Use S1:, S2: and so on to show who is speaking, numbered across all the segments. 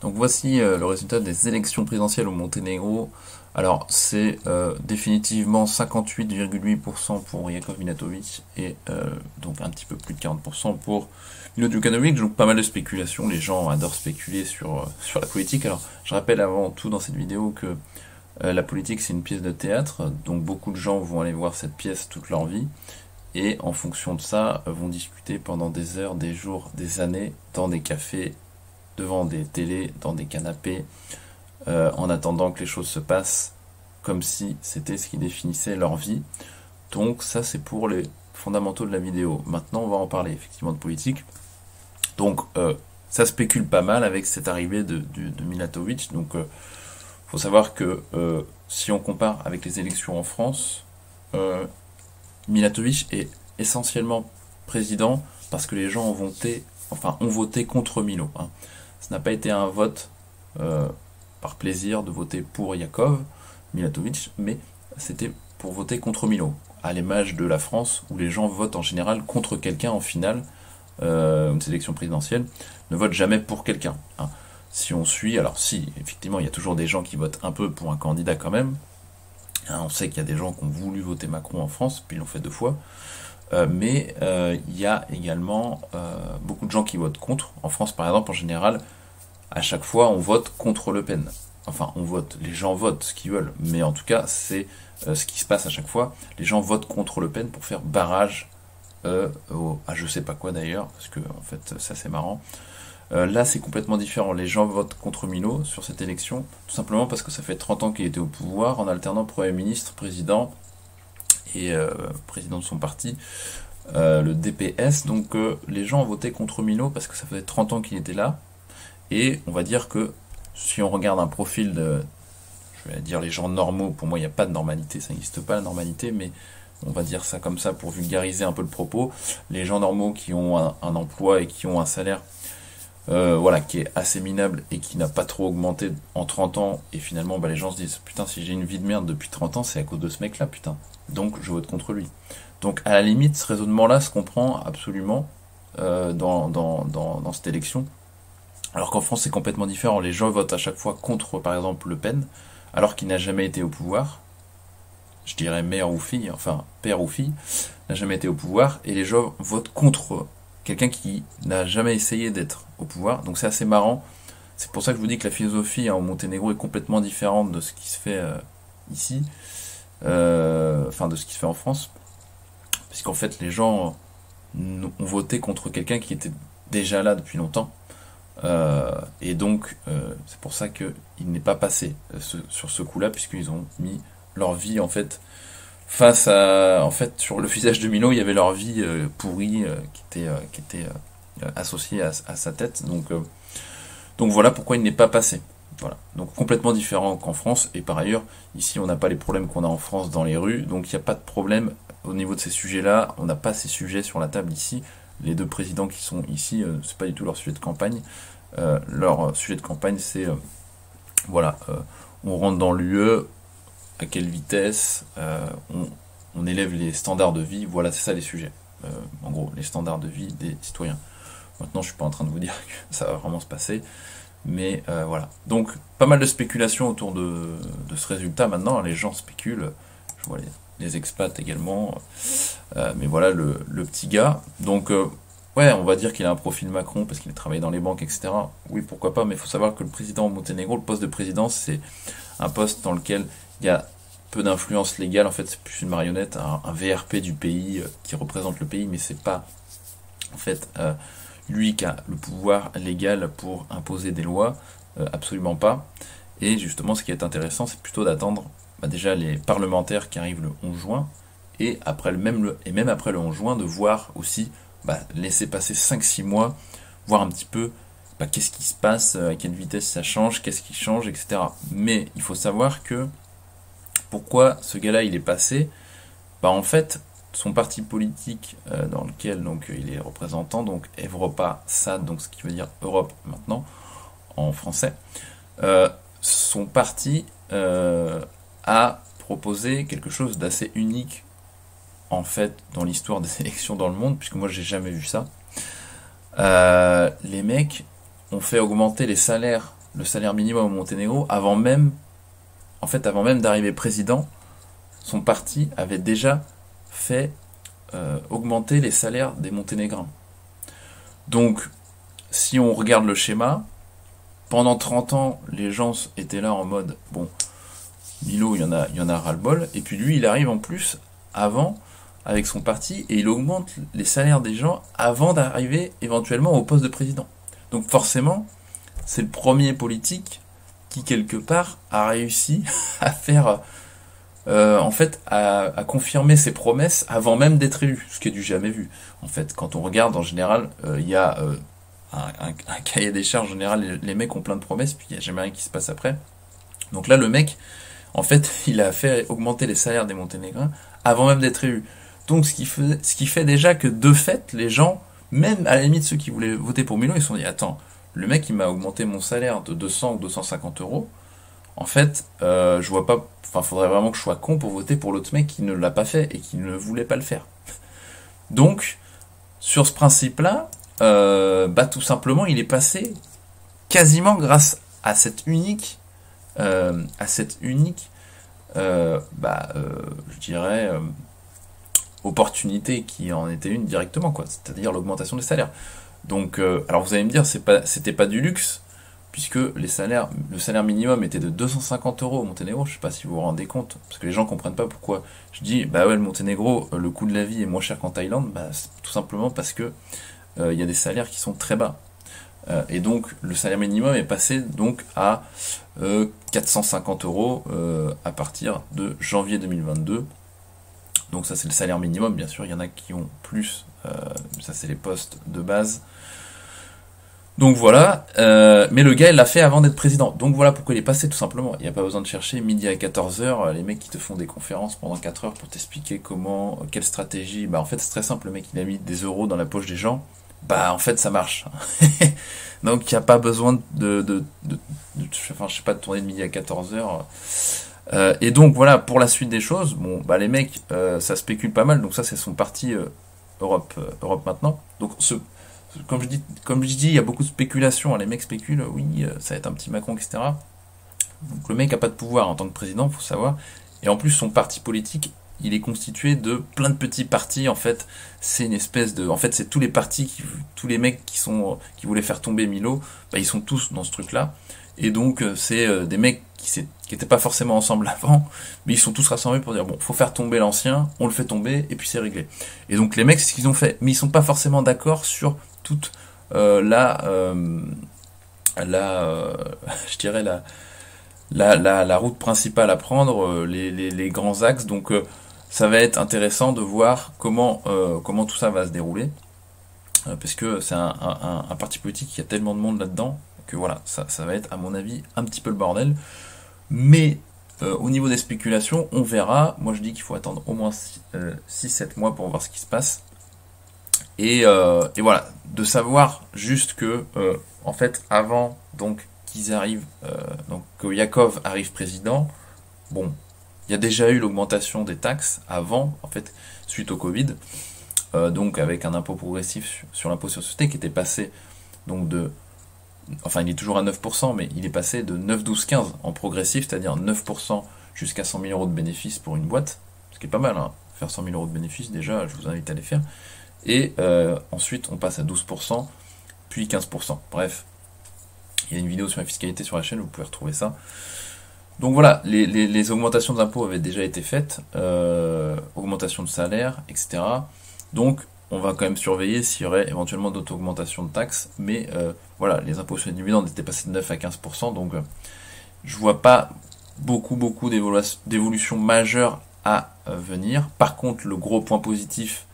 S1: Donc voici le résultat des élections présidentielles au Monténégro. Alors c'est définitivement 58,8% pour Jakov Minatovic et donc un petit peu plus de 40% pour Milo Djukanovic. Donc pas mal de spéculation, les gens adorent spéculer sur la politique. Alors je rappelle avant tout dans cette vidéo que la politique c'est une pièce de théâtre, donc beaucoup de gens vont aller voir cette pièce toute leur vie et en fonction de ça vont discuter pendant des heures, des jours, des années dans des cafés, devant des télés, dans des canapés, en attendant que les choses se passent comme si c'était ce qui définissait leur vie. Donc ça c'est pour les fondamentaux de la vidéo. Maintenant on va en parler effectivement de politique. Donc ça spécule pas mal avec cette arrivée de Milatovic. Donc faut savoir que si on compare avec les élections en France, Milatovic est essentiellement président parce que les gens ont voté contre Milo. Hein. Ce n'a pas été un vote par plaisir de voter pour Jakov Milatovic, mais c'était pour voter contre Milo, à l'image de la France où les gens votent en général contre quelqu'un en finale, une sélection présidentielle, ne votent jamais pour quelqu'un. Hein. Si on suit, alors si, effectivement, il y a toujours des gens qui votent un peu pour un candidat quand même. Hein, on sait qu'il y a des gens qui ont voulu voter Macron en France, puis ils l'ont fait 2 fois. Mais il y a également beaucoup de gens qui votent contre. En France, par exemple, en général, à chaque fois, on vote contre Le Pen. Enfin, on vote, les gens votent ce qu'ils veulent, mais en tout cas, c'est ce qui se passe à chaque fois. Les gens votent contre Le Pen pour faire barrage à je sais pas quoi d'ailleurs, parce que en fait, ça c'est marrant. Là, c'est complètement différent. Les gens votent contre Milo sur cette élection, tout simplement parce que ça fait 30 ans qu'il était au pouvoir, en alternant Premier ministre, président et président de son parti, le DPS. Donc les gens ont voté contre Milo parce que ça faisait 30 ans qu'il était là. Et on va dire que si on regarde un profil de, je vais dire les gens normaux, pour moi il n'y a pas de normalité, ça n'existe pas la normalité, mais on va dire ça comme ça pour vulgariser un peu le propos. Les gens normaux qui ont un emploi et qui ont un salaire voilà, qui est assez minable et qui n'a pas trop augmenté en 30 ans, et finalement les gens se disent putain, si j'ai une vie de merde depuis 30 ans, c'est à cause de ce mec là, putain. Donc je vote contre lui. Donc à la limite, ce raisonnement là se comprend absolument dans cette élection. Alors qu'en France c'est complètement différent. Les gens votent à chaque fois contre par exemple Le Pen, alors qu'il n'a jamais été au pouvoir. Je dirais mère ou fille, enfin père ou fille, n'a jamais été au pouvoir, et les gens votent contre quelqu'un qui n'a jamais essayé d'être au pouvoir. Donc c'est assez marrant. C'est pour ça que je vous dis que la philosophie au Monténégro est complètement différente de ce qui se fait ici, enfin de ce qui se fait en France, puisqu'en fait les gens ont voté contre quelqu'un qui était déjà là depuis longtemps. Et donc c'est pour ça qu'il n'est pas passé sur ce coup-là, puisqu'ils ont mis leur vie en fait face à, en fait, sur le visage de Milo, il y avait leur vie pourrie qui était associée à sa tête. Donc voilà pourquoi il n'est pas passé. Voilà. Donc complètement différent qu'en France. Et par ailleurs, ici, on n'a pas les problèmes qu'on a en France dans les rues. Donc il n'y a pas de problème au niveau de ces sujets-là. On n'a pas ces sujets sur la table ici. Les 2 présidents qui sont ici, c'est pas du tout leur sujet de campagne. Leur sujet de campagne, c'est voilà, on rentre dans l'UE, à quelle vitesse, on élève les standards de vie, voilà, c'est ça les sujets. En gros, les standards de vie des citoyens. Maintenant, je suis pas en train de vous dire que ça va vraiment se passer, mais voilà. Donc, pas mal de spéculations autour de ce résultat maintenant. Les gens spéculent, je vois les expats également, mais voilà le petit gars. Donc, ouais, on va dire qu'il a un profil Macron parce qu'il a travaillé dans les banques, etc. Oui, pourquoi pas, mais il faut savoir que le président au Monténégro, le poste de président, c'est un poste dans lequel il y a peu d'influence légale, en fait c'est plus une marionnette, un VRP du pays qui représente le pays, mais c'est pas en fait lui qui a le pouvoir légal pour imposer des lois, absolument pas. Et justement ce qui est intéressant c'est plutôt d'attendre déjà les parlementaires qui arrivent le 11 juin, et après même après le 11 juin de voir aussi laisser passer 5-6 mois, voir un petit peu qu'est-ce qui se passe, à quelle vitesse ça change, qu'est-ce qui change, etc. Mais il faut savoir que pourquoi ce gars-là il est passé, en fait son parti politique dans lequel donc il est représentant, donc Evropa SAD, donc ce qui veut dire Europe maintenant en français, son parti a proposé quelque chose d'assez unique en fait dans l'histoire des élections dans le monde, puisque moi j'ai jamais vu ça. Les mecs ont fait augmenter les salaires le salaire minimum au Monténégro avant même d'arriver président. Son parti avait déjà fait augmenter les salaires des Monténégrins. Donc, si on regarde le schéma, pendant 30 ans, les gens étaient là en mode, bon, Milo, il y en a ras-le-bol, et puis lui, il arrive en plus avant, avec son parti, et il augmente les salaires des gens avant d'arriver éventuellement au poste de président. Donc forcément, c'est le premier politique qui, quelque part, a réussi à faire en fait, à confirmer ses promesses avant même d'être élu, ce qui est du jamais vu. En fait, quand on regarde, en général, il y a un cahier des charges. En général, les mecs ont plein de promesses, puis il n'y a jamais rien qui se passe après. Donc là, le mec, en fait, il a fait augmenter les salaires des Monténégrins avant même d'être élu. Donc, ce qui fait déjà que, de fait, les gens, même à la limite ceux qui voulaient voter pour Milo, ils se sont dit, attends, le mec, il m'a augmenté mon salaire de 200 ou 250 euros. En fait, je vois pas. Enfin, faudrait vraiment que je sois con pour voter pour l'autre mec qui ne l'a pas fait et qui ne voulait pas le faire. Donc, sur ce principe-là, tout simplement, il est passé quasiment grâce à cette unique, je dirais, opportunité qui en était une directement, quoi. C'est-à-dire l'augmentation des salaires. Donc, alors vous allez me dire, c'était pas du luxe, puisque le salaire minimum était de 250 euros au Monténégro. Je sais pas si vous vous rendez compte, parce que les gens comprennent pas pourquoi je dis, bah ouais, le Monténégro, le coût de la vie est moins cher qu'en Thaïlande. Bah, c'est tout simplement parce que il y a des salaires qui sont très bas. Et donc, le salaire minimum est passé donc à 450 euros à partir de janvier 2022. Donc ça, c'est le salaire minimum. Bien sûr, il y en a qui ont plus. Ça, c'est les postes de base. Donc voilà, mais le gars il l'a fait avant d'être président. Donc voilà pourquoi il est passé tout simplement. Il n'y a pas besoin de chercher midi à 14h, les mecs qui te font des conférences pendant 4 heures pour t'expliquer comment, quelle stratégie. Bah en fait c'est très simple, le mec il a mis des euros dans la poche des gens. Bah en fait ça marche. Donc il n'y a pas besoin enfin je sais pas, de tourner de midi à 14h. Et donc voilà, pour la suite des choses, bon bah les mecs ça spécule pas mal, donc ça c'est son parti Europe maintenant. Donc comme je dis, il y a beaucoup de spéculation. Les mecs spéculent, oui, ça va être un petit Macron, etc. Donc le mec a pas de pouvoir en tant que président, faut savoir. Et en plus, son parti politique, il est constitué de plein de petits partis. En fait, c'est une espèce de, en fait, c'est tous les partis, tous les mecs qui voulaient faire tomber Milo, bah, ils sont tous dans ce truc-là. Et donc, c'est des mecs qui étaient pas forcément ensemble avant, mais ils sont tous rassemblés pour dire, bon, faut faire tomber l'ancien, on le fait tomber, et puis c'est réglé. Et donc, les mecs, c'est ce qu'ils ont fait. Mais ils sont pas forcément d'accord sur toute je dirais la route principale à prendre, les grands axes. Donc, ça va être intéressant de voir comment tout ça va se dérouler, parce que c'est un parti politique qui a tellement de monde là-dedans que voilà, ça va être à mon avis un petit peu le bordel. Mais au niveau des spéculations, on verra. Moi je dis qu'il faut attendre au moins 6-7 mois pour voir ce qui se passe. Et voilà, de savoir juste que en fait avant donc qu'ils arrivent, donc que Yakov arrive président, bon, il y a déjà eu l'augmentation des taxes avant, en fait, suite au Covid, donc avec un impôt progressif sur l'impôt sur la société qui était passé donc enfin il est toujours à 9%, mais il est passé de 9, 12, 15 en progressif, c'est-à-dire 9% jusqu'à 100 000 euros de bénéfices pour une boîte, ce qui est pas mal, hein. Faire 100 000 euros de bénéfices, déjà, je vous invite à les faire. Et ensuite, on passe à 12%, puis 15%. Bref, il y a une vidéo sur la fiscalité sur la chaîne, vous pouvez retrouver ça. Donc voilà, les augmentations d'impôts avaient déjà été faites, augmentation de salaire, etc. Donc, on va quand même surveiller s'il y aurait éventuellement d'autres augmentations de taxes. Mais voilà, les impôts sur les dividendes étaient passés de 9 à 15%. Donc, je vois pas beaucoup d'évolutions majeures à venir. Par contre, le gros point positif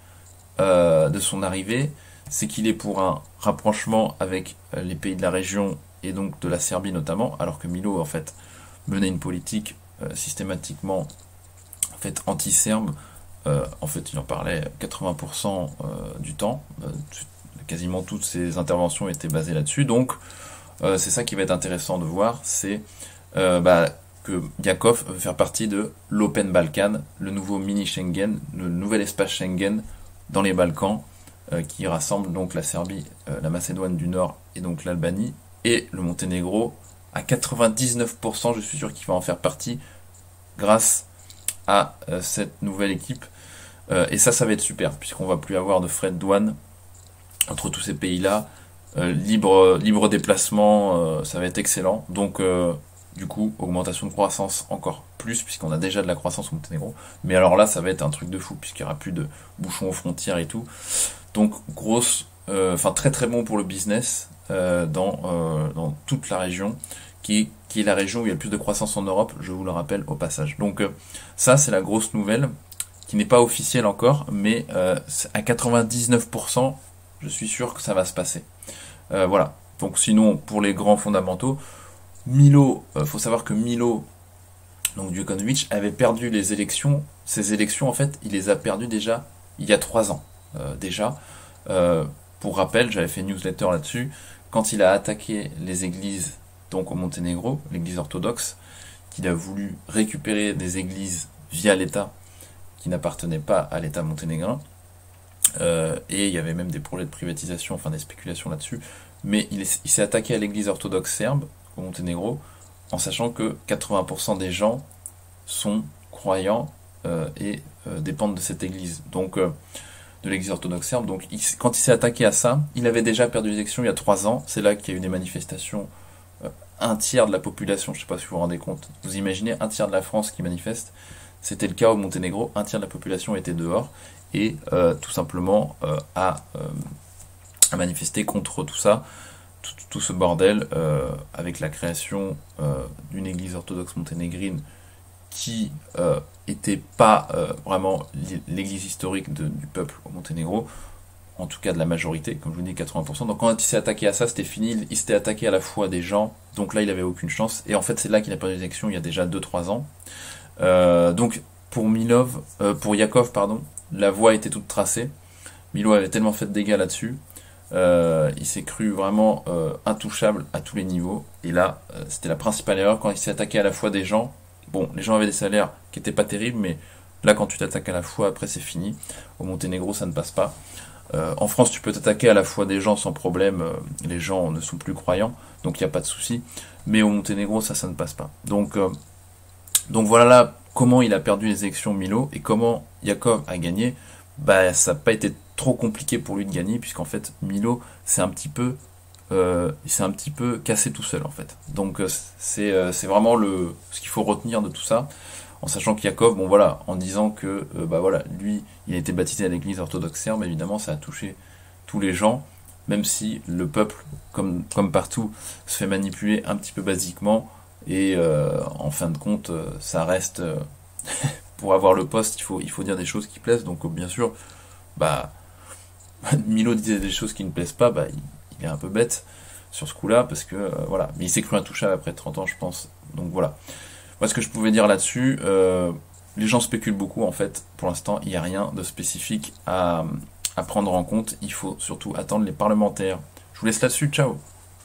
S1: de son arrivée, c'est qu'il est pour un rapprochement avec les pays de la région et donc de la Serbie notamment, alors que Milo en fait menait une politique systématiquement en fait anti-serbe. En fait, il en parlait 80% du temps. Quasiment toutes ses interventions étaient basées là-dessus. Donc, c'est ça qui va être intéressant de voir, c'est que Yakov veut faire partie de l'Open Balkan, le nouveau mini Schengen, le nouvel espace Schengen dans les Balkans, qui rassemble donc la Serbie, la Macédoine du Nord et donc l'Albanie et le Monténégro à 99%, je suis sûr qu'il va en faire partie grâce à cette nouvelle équipe. Et ça va être super, puisqu'on va plus avoir de frais de douane entre tous ces pays-là. Libre déplacement, ça va être excellent. Donc, du coup, augmentation de croissance encore plus, puisqu'on a déjà de la croissance au Monténégro. Mais alors là, ça va être un truc de fou, puisqu'il n'y aura plus de bouchons aux frontières et tout. Donc, très très bon pour le business dans toute la région, qui est la région où il y a le plus de croissance en Europe, je vous le rappelle au passage. Donc, ça, c'est la grosse nouvelle, qui n'est pas officielle encore, mais à 99%, je suis sûr que ça va se passer. Voilà. Donc sinon, pour les grands fondamentaux, Milo, faut savoir que Milo, donc Djukanovic, avait perdu les élections. Ces élections, en fait, il les a perdues déjà il y a 3 ans. Déjà. Pour rappel, j'avais fait une newsletter là-dessus. Quand il a attaqué les églises, donc au Monténégro, l'église orthodoxe, qu'il a voulu récupérer des églises via l'État qui n'appartenaient pas à l'État monténégrin, et il y avait même des projets de privatisation, enfin des spéculations là-dessus, mais il s'est attaqué à l'église orthodoxe serbe au Monténégro, en sachant que 80% des gens sont croyants et dépendent de cette église, donc de l'église orthodoxe serbe. Donc quand il s'est attaqué à ça, il avait déjà perdu l'élection il y a 3 ans, c'est là qu'il y a eu des manifestations, un tiers de la population, je ne sais pas si vous vous rendez compte, vous imaginez un tiers de la France qui manifeste, c'était le cas au Monténégro, un tiers de la population était dehors, et tout simplement à manifester contre tout ça, tout ce bordel, avec la création d'une église orthodoxe monténégrine qui était pas vraiment l'église historique du peuple au Monténégro, en tout cas de la majorité, comme je vous dis 80%. Donc quand il s'est attaqué à ça, c'était fini, il s'était attaqué à la foi des gens, donc là il avait aucune chance, et en fait c'est là qu'il a perdu l'élection il y a déjà 2-3 ans. Donc pour Yakov, pardon, la voie était toute tracée. Milo avait tellement fait de dégâts là-dessus, il s'est cru vraiment intouchable à tous les niveaux. Et là, c'était la principale erreur quand il s'est attaqué à la foi des gens. Bon, les gens avaient des salaires qui étaient pas terribles, mais là, quand tu t'attaques à la foi, après c'est fini. Au Monténégro, ça ne passe pas. En France, tu peux t'attaquer à la foi des gens sans problème. Les gens ne sont plus croyants, donc il n'y a pas de souci. Mais au Monténégro, ça ne passe pas. Donc voilà là comment il a perdu les élections Milo et comment Yakov a gagné. Bah, ça n'a pas été trop compliqué pour lui de gagner, puisqu'en fait Milo c'est un petit peu cassé tout seul en fait. Donc c'est vraiment ce qu'il faut retenir de tout ça, en sachant qu'Yakov, bon voilà, en disant que bah voilà, lui il a été baptisé à l'église orthodoxe serbe, évidemment ça a touché tous les gens, même si le peuple, comme partout, se fait manipuler un petit peu basiquement, et en fin de compte ça reste pour avoir le poste, il faut dire des choses qui plaisent, donc bien sûr, bah Milo disait des choses qui ne plaisent pas, bah il est un peu bête sur ce coup-là, parce que voilà, mais il s'est cru intouchable après 30 ans, je pense. Donc voilà. Moi, ce que je pouvais dire là-dessus, les gens spéculent beaucoup en fait. Pour l'instant, il n'y a rien de spécifique à prendre en compte. Il faut surtout attendre les parlementaires. Je vous laisse là-dessus. Ciao.